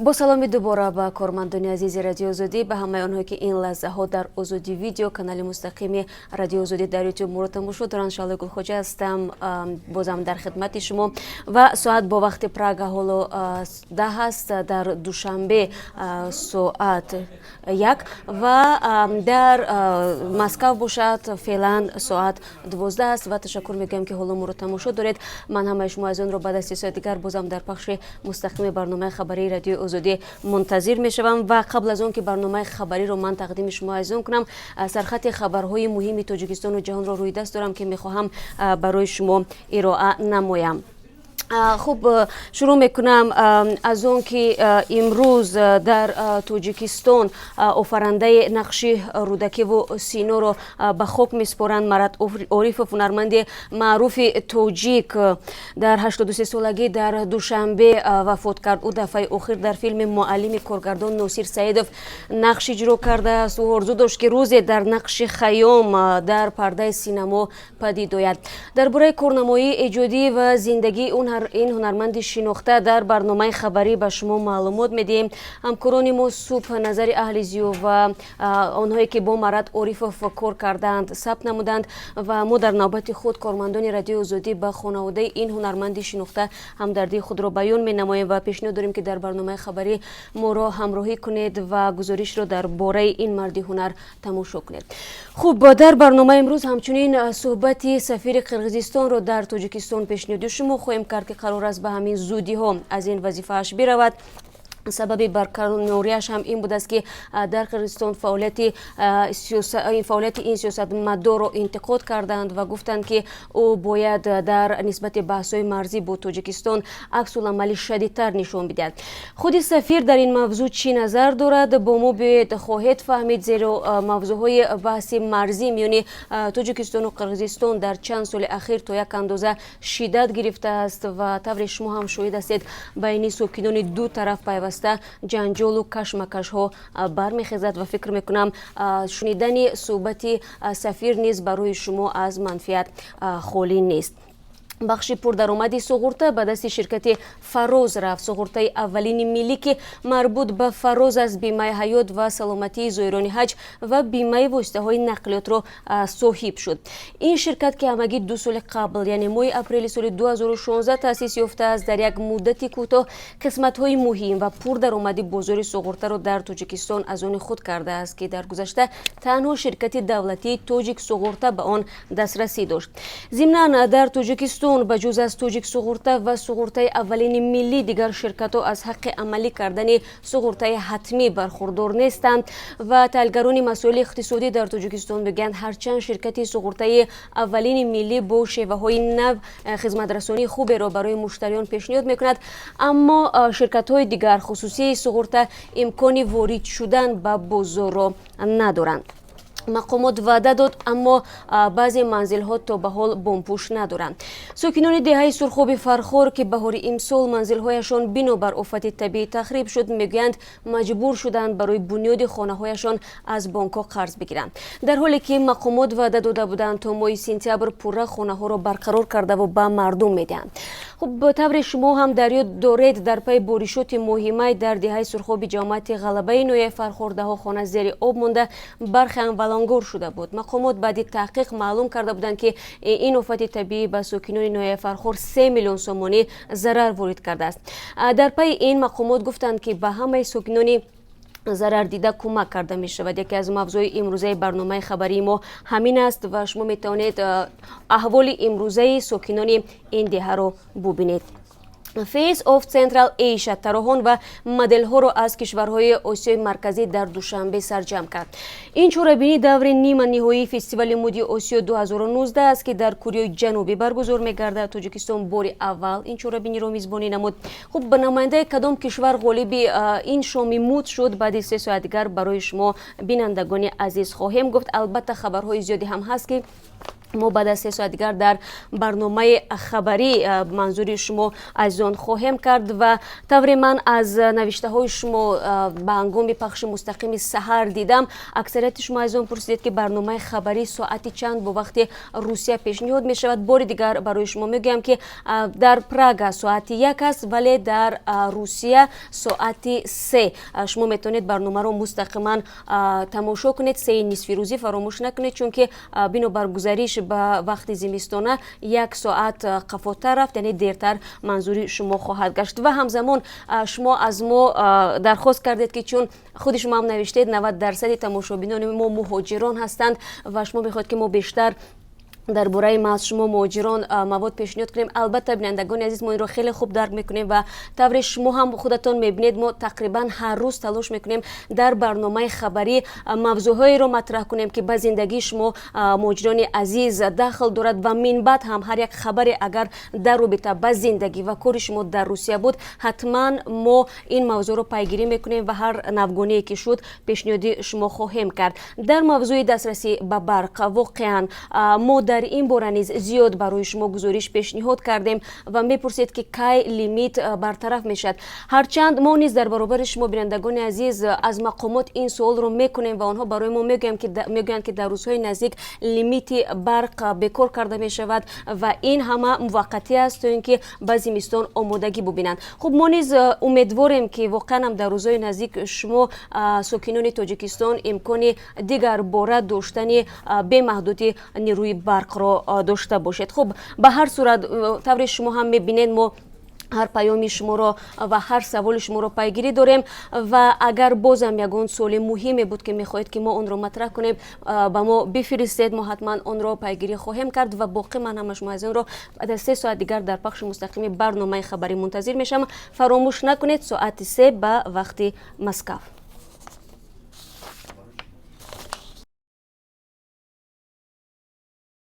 با سلامی دوباره به کارمندان عزیز رادیو آزادی، به همه آنهایی که این لحظه ها در آزادی ویدیو کانال مستقیم رادیو آزادی در یوتیوب مورد تماشا دارند. شاله گلخوجه هستم، بازم در خدمت شما و ساعت با وقت پراگ حالا 10 است، در دوشنبه ساعت 1 و در مسکو باشد فعلا ساعت 12 است و تشکر میگم که حالا مورد تماشا دارید. من همه شما از اون رو بعد از 30 ساعت دیگر بازم در پخش مستقیم برنامه خبری رادیو آزادی منتظر میشوم و قبل از اون که برنامه خبری رو من تقدیم شما عزیزان کنم، سرخط خبرهای مهم تاجیکستان و جهان را روی دست دارم که میخواهم برای شما ارائه نمایم. خب شروع میکنم از اون که امروز در تاجیکستان آفرنده نقش رودکی و سینو رو به خاک میسپارند. مرد عارف هنرمند معروف تاجیک در 83 سالگی در دوشنبه وفات کرد. او دفعه اخیر در فیلم معلم کارگردان ناصر سعیدов نقش اجرا کرده است و آرزو داشت که روزی در نقش خیام در پرده سینما پدید آید. درباره کارنمایی ایجادی و زندگی این هنرمند شناخته در برنامه خبری به شما معلومات میدیم. همکاران ما صبح نظر اهل زیو و آنهایی که با مرد عارف کار کردند ثبت نمودند و ما در نوبت خود کارمندان رادیو آزادی به خانواده این هنرمند شناخته همدردی خود را بیان می‌نماییم و پیشنهاد داریم که در برنامه خبری ما را همراهی کنید و گزارش را درباره این مرد هنر تماشا کنید. خوب، در برنامه امروز همچنین صحبت سفیر قرقیزستان را در تاجیکستان پیشنهاد شما خواهیم کرد که قرار است به همین زودی ها از این وظیفه‌اش برود. سبب برکناریش هم این بود است که در قرقیزستان فعالیت این سیاستمدار را انتقاد کردند و گفتند که او باید در نسبت بحث‌های مرزی با تاجیکستان عکس العمل شدیدتر نشان بدهد. خود سفیر در این موضوع چی نظر دارد با ما باید خواهید فهمید، زیرا موضوعهای بحث مرزی میان تاجیکستان و قرقیزستان در چند سال اخیر تا یک اندازه شدت گرفته است و طور شما هم شاهد هستید بین ساکنان دو طرف پیوسته جنجال و کشمکش ها برمیخیزد و فکر میکنم شنیدن صحبت سفیر نیز برای شما از منفعت خالی نیست. بخش پردرآمدی سوغورته به دست شرکت فراز رفت. سوغورته اولین ملی که مربوط به فراز از بیمه حیات و سلامتی زایران حج و بیمه واسطه های نقلیات را صاحب شد. این شرکت که همگی 2 سال قبل یعنی ماه اپریل سال 2016 تأسیس یافته است، در یک مدت کوتاه قسمت های مهم و پردرآمدی بازار سوغورته را در تاجیکستان از آن خود کرده است که در گذشته تنها شرکت دولتی تاجیک سوغورته به آن دسترسی داشت. ضمناً در تاجیکستان به جز از تاجیک سوغورته و سوغورته اولین ملی دیگر شرکت ها از حق عملی کردن سوغورته حتمی برخوردار نیستند و تحلیلگران مسائل اقتصادی در تاجیکستان میگویند هرچند شرکت سوغورته اولین ملی با شیوه های نو خدمت رسانی خوبی را برای مشتریان پیشنهاد میکند، اما شرکت های دیگر خصوصی سوغورته امکان وارد شدن به بازار را ندارند. مقامات وعده داد اما بعضی منزل ها تا به حال بمپوش ندارند. ساکنان دهه سرخاب فرخور که بهار امسال منزل هایشان بنابر آفت طبیعی تخریب شد میگویند مجبور شدند برای بنیاد خانه هایشان از بانک ها قرض بگیرند، در حالی که مقامات وعده داده بودند تا ماه سپتامبر پوره خانه ها را برقرار کرده و به مردم میدهند. خب به طور شما هم در یاد دارید در پی بارشات مهمه در دهه سرخاب جامعه غلبه نویه فرخورده ها خانه زیر آب مانده، برخی ولنگار شده بود. مقامات بعد تحقیق معلوم کرده بودند که این آفت طبیعی به ساکنان نویه فرخور 3 میلیون سومانی ضرر وارد کرده است. در پی این مقامات گفتند که به همه ساکنان ضرر دیده کمک کرده می شود. یکی از موضوع امروزه برنامه خبری ما همین است و شما می توانید احوال امروزه ساکنان این دهه را ببینید. فیس آف سنترال ایشیا تراحون و مدل ها را از کشورهای آسیای مرکزی در دوشنبه سرجم کرد. این چورابینی دور نیمه نهایی فستیوال مدی آسیا 2019 است که در کره جنوبی برگزار می‌گردد. تاجیکستان بار اول این چورابینی را میزبانی نمود. خب به نماینده کدام کشور غالب این شام مود شد بعد 3 ساعت دیگر برای شما بینندگان عزیز خواهیم گفت. البته خبرهای زیادی هم هست که ما بعد از 3 ساعت دیگر در برنامه خبری منظوری شما از آن خواهیم کرد و طوری من از نوشته های شما به هنگام پخش مستقیم سحر دیدم اکثریت شما از آن پرسیدید که برنامه خبری ساعتی چند با وقت روسیه پیشنهاد می شود. بار دیگر برای شما میگم که در پراگ ساعتی 1 است ولی در روسیه ساعتی 3. شما میتونید برنامه رو مستقیما تماشا کنید. 3 نصف روزی فراموش نکنید چون که بنابر گزارش به وقت زمستانه 1 ساعت قفوتر رفت، یعنی دیرتر منظوری شما خواهد گشت. و همزمان شما از ما درخواست کردید که چون خود شما هم نوشتید 90% تماشابینان ما مهاجران هستند و شما میخواید که ما بیشتر درباره ما از شما مهاجران مواد پیشنهاد کنیم. البته بینندگان عزیز ما این رو خیلی خوب درک میکنیم و طور شما هم خودتون میبینید ما تقریبا هر روز تلاش میکنیم در برنامه خبری موضوعهایی رو مطرح کنیم که به زندگی شما مهاجران عزیز داخل دارد و من بعد هم هر یک خبری اگر در رابطه با زندگی و کار شما در روسیه بود حتما ما این موضوع رو پیگیری میکنیم و هر نوگانی که شد پیشنهادی شما خواهیم کرد. در موضوع دسترسی به برق واقعا ما در این باره نیز زیاد برای شما گزارش پیشنهاد کردیم و میپرسید که کی لیمیت برطرف میشد. هرچند ما نیز در برابر شما بینندگان عزیز از مقامات این سوال رو میکنیم و آنها برای ما میگن که در روزهای نزدیک لیمیت برق بکار کرده میشود و این همه موقتی است تا اینکه به زمستان آمادگی ببینند. خب ما نیز امیدواریم که واقعا هم در روزهای نزدیک شما ساکنان تاجیکستان امکان دیگر باره داشتن به محدودی نیروی برق را داشته باشید. خب به هر صورت طور شما هم میبینید ما هر پیام شما را و هر سوال شما را پیگیری داریم و اگر بازم یگان سوال مهمی بود که میخواهید که ما اون را مطرح کنیم با ما بفرستید، ما حتما اون را پیگیری خواهیم کرد و باقی من هم شما از اون را بعد از 3 ساعت دیگر در پخش مستقیم برنامه خبری منتظر میشم. فراموش نکنید ساعت 3 به وقت مسکو.